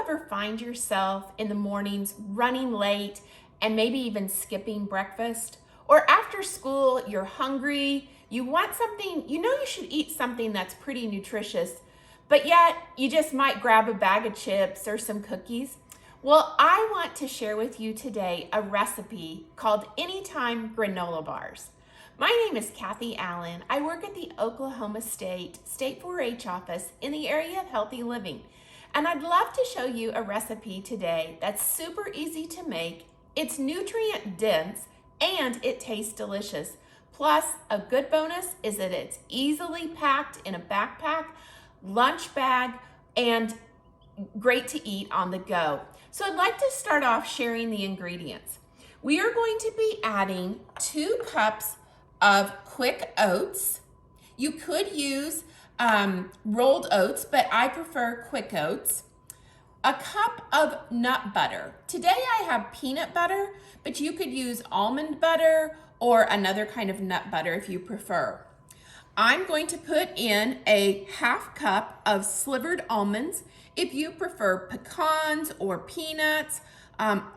ever find yourself in the mornings running late and maybe even skipping breakfast? Or after school, you're hungry, you want something, you know you should eat something that's pretty nutritious, but yet you just might grab a bag of chips or some cookies? Well, I want to share with you today a recipe called Anytime Granola Bars. My name is Kathy Allen. I work at the Oklahoma State 4-H office in the area of healthy living. And I'd love to show you a recipe today that's super easy to make, it's nutrient dense, and it tastes delicious. Plus, a good bonus is that it's easily packed in a backpack, lunch bag, and great to eat on the go. So I'd like to start off sharing the ingredients. We are going to be adding 2 cups of quick oats. You could use rolled oats, but I prefer quick oats. A cup of nut butter. Today I have peanut butter, but you could use almond butter or another kind of nut butter if you prefer. I'm going to put in a 1/2 cup of slivered almonds. If you prefer pecans or peanuts,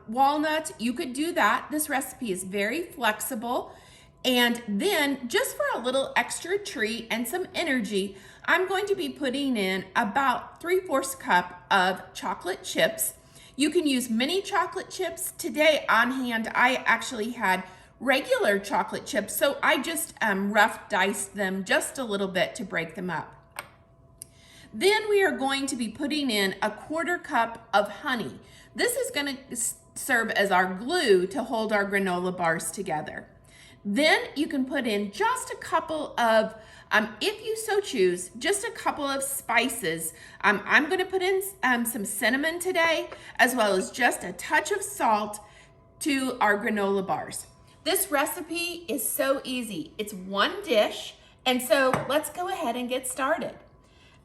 walnuts, you could do that. This recipe is very flexible. And then just for a little extra treat and some energy, I'm going to be putting in about 3/4 cup of chocolate chips. You can use mini chocolate chips. Today on hand, I actually had regular chocolate chips, so I just rough diced them just a little bit to break them up. Then we are going to be putting in a 1/4 cup of honey. This is going to serve as our glue to hold our granola bars together. Then you can put in just a couple of, if you so choose, just a couple of spices. I'm going to put in some cinnamon today, as well as just a touch of salt to our granola bars. This recipe is so easy. It's one dish, and so let's go ahead and get started.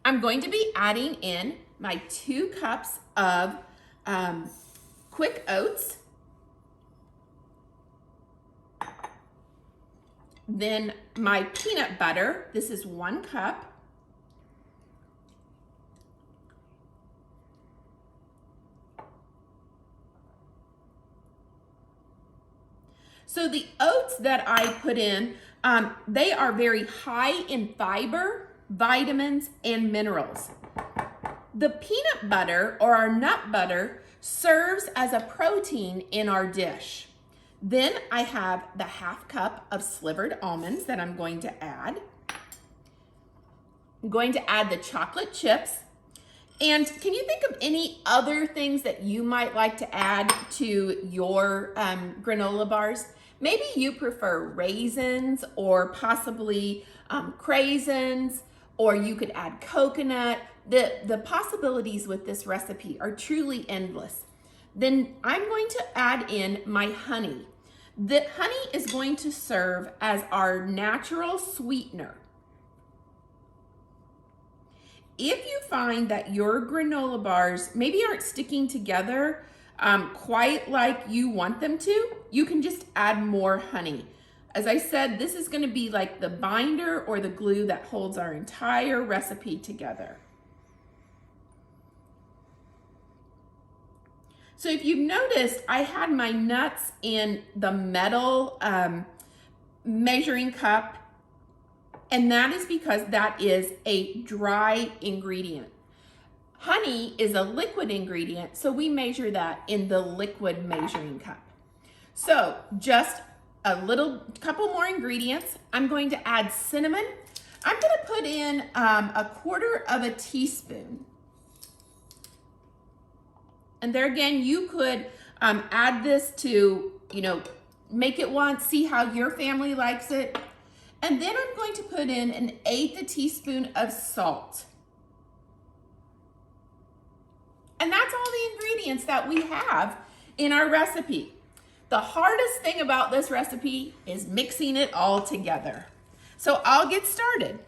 I'm going to be adding in my 2 cups of quick oats. Then my peanut butter, this is 1 cup. So the oats that I put in, they are very high in fiber, vitamins, and minerals. The peanut butter or our nut butter serves as a protein in our dish. Then I have the 1/2 cup of slivered almonds that I'm going to add. I'm going to add the chocolate chips. And can you think of any other things that you might like to add to your granola bars? Maybe you prefer raisins or possibly craisins, or you could add coconut. The possibilities with this recipe are truly endless. Then I'm going to add in my honey. The honey is going to serve as our natural sweetener. If you find that your granola bars maybe aren't sticking together quite like you want them to, you can just add more honey. As I said, this is going to be like the binder or the glue that holds our entire recipe together. So if you've noticed, I had my nuts in the metal measuring cup, and that is because that is a dry ingredient. Honey is a liquid ingredient, so we measure that in the liquid measuring cup. So just a couple more ingredients. I'm going to add cinnamon. I'm going to put in a 1/4 teaspoon. And there again, you could add this to, make it once, see how your family likes it. And then I'm going to put in 1/8 teaspoon of salt. And that's all the ingredients that we have in our recipe. The hardest thing about this recipe is mixing it all together. So I'll get started.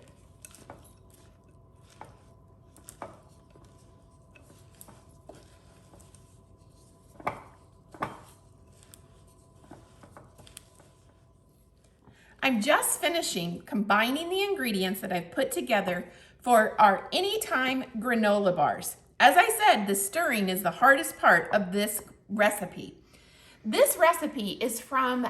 I'm just finishing combining the ingredients that I've put together for our Anytime granola bars. As I said, the stirring is the hardest part of this recipe. This recipe is from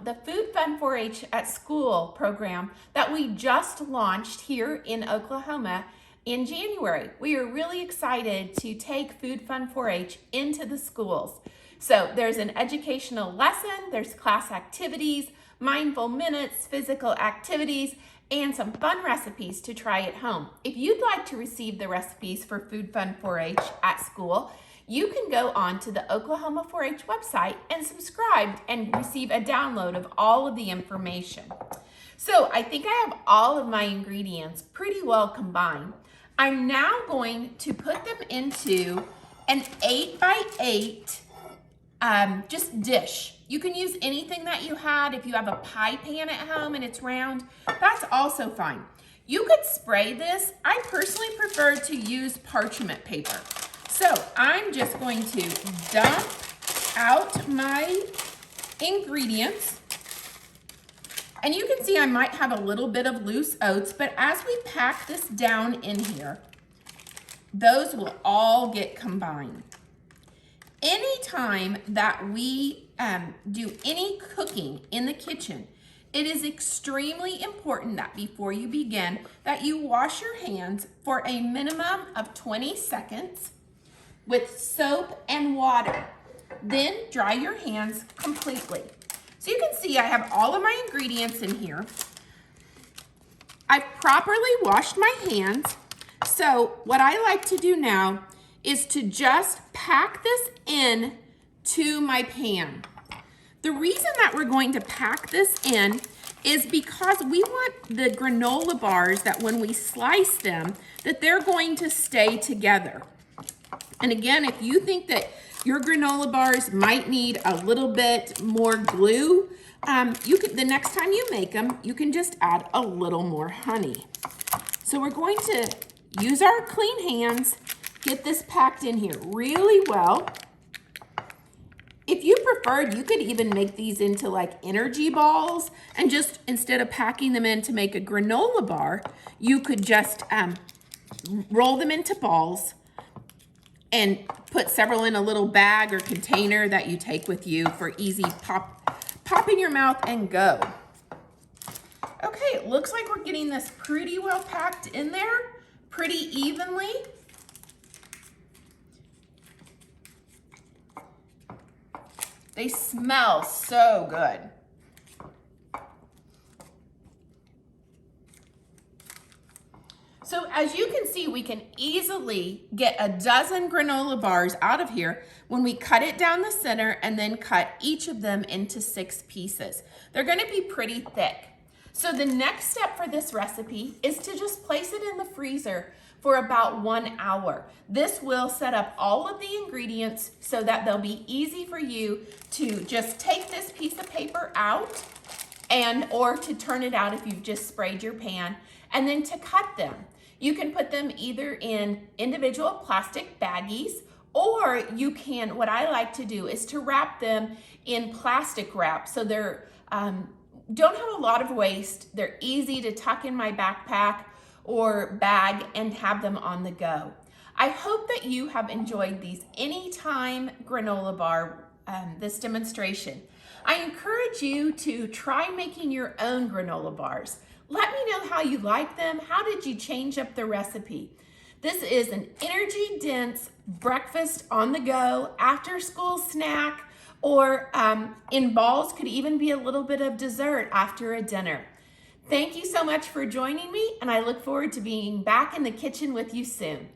the Food Fun 4-H at School program that we just launched here in Oklahoma in January. We are really excited to take Food Fun 4-H into the schools. So there's an educational lesson, there's class activities, mindful minutes, physical activities, and some fun recipes to try at home. If you'd like to receive the recipes for Food Fun 4-H at school, you can go on to the Oklahoma 4-H website and subscribe and receive a download of all of the information. So I think I have all of my ingredients pretty well combined. I'm now going to put them into an 8x8 just dish. You can use anything that you had. If you have a pie pan at home and it's round, that's also fine. You could spray this. I personally prefer to use parchment paper. So I'm just going to dump out my ingredients. And you can see I might have a little bit of loose oats, but as we pack this down in here, those will all get combined. Anytime that we do any cooking in the kitchen, it is extremely important that before you begin, that you wash your hands for a minimum of 20 seconds with soap and water. Then dry your hands completely. So you can see I have all of my ingredients in here. I've properly washed my hands. So what I like to do now is to just pack this in to my pan. The reason that we're going to pack this in is because we want the granola bars that when we slice them, that they're going to stay together. And again, if you think that your granola bars might need a little bit more glue, the next time you make them, you can just add a little more honey. So we're going to use our clean hands, get this packed in here really well. If you preferred, you could even make these into like energy balls, and just instead of packing them in to make a granola bar, you could just roll them into balls and put several in a little bag or container that you take with you for easy pop in your mouth and go. Okay, it looks like we're getting this pretty well packed in there, pretty evenly. They smell so good. So as you can see, we can easily get a dozen granola bars out of here when we cut it down the center and then cut each of them into 6 pieces. They're gonna be pretty thick. So the next step for this recipe is to just place it in the freezer for about 1 hour. This will set up all of the ingredients so that they'll be easy for you to just take this piece of paper out or to turn it out if you've just sprayed your pan, and then to cut them. You can put them either in individual plastic baggies, or you can, what I like to do is to wrap them in plastic wrap so they're don't have a lot of waste. They're easy to tuck in my backpack or bag and have them on the go. I hope that you have enjoyed these anytime granola bar, this demonstration. I encourage you to try making your own granola bars. Let me know how you like them. How did you change up the recipe? This is an energy-dense breakfast on the go, after school snack, or in balls, could even be a little bit of dessert after a dinner. Thank you so much for joining me, and I look forward to being back in the kitchen with you soon.